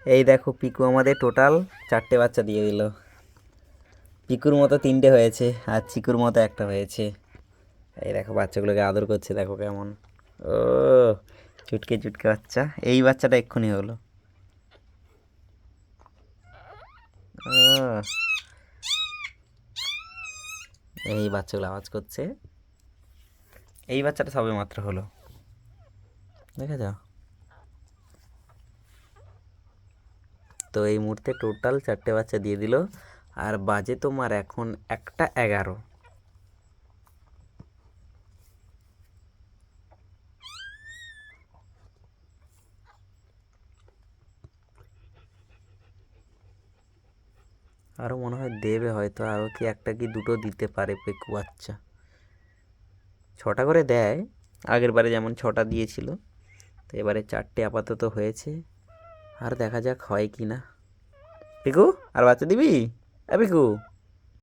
এই দেখো পিকু আমাদের টোটাল 4টে বাচ্চা দিয়ে দিল। পিকুর মতো 3টে হয়েছে আর চিকুর মতো একটা হয়েছে। এই দেখো বাচ্চাগুলোকে আদর করছে, দেখো কেমন। ও চুটকে চুটকে বাচ্চা। এই বাচ্চাটা এক্ষুনি হলো। ও, এই বাচ্চাগুলো আওয়াজ করছে। এই বাচ্চাটা সবে মাত্র হলো, দেখে যাও। তো এই মুহূর্তে টোটাল 4টে বাচ্চা দিয়ে দিল। আর বাজে তোমার এখন 1টা 11। আরও মনে হয় দেবে, হয়তো আরও কি একটা কি দুটো দিতে পারে পেকু বাচ্চা। 6টা করে দেয়, আগের বারে যেমন 6টা দিয়েছিল। তো এবারে 4টে আপাতত হয়েছে, আর দেখা যাক হয় কি না। পিকু আর বাচ্চা দিবি? পিকু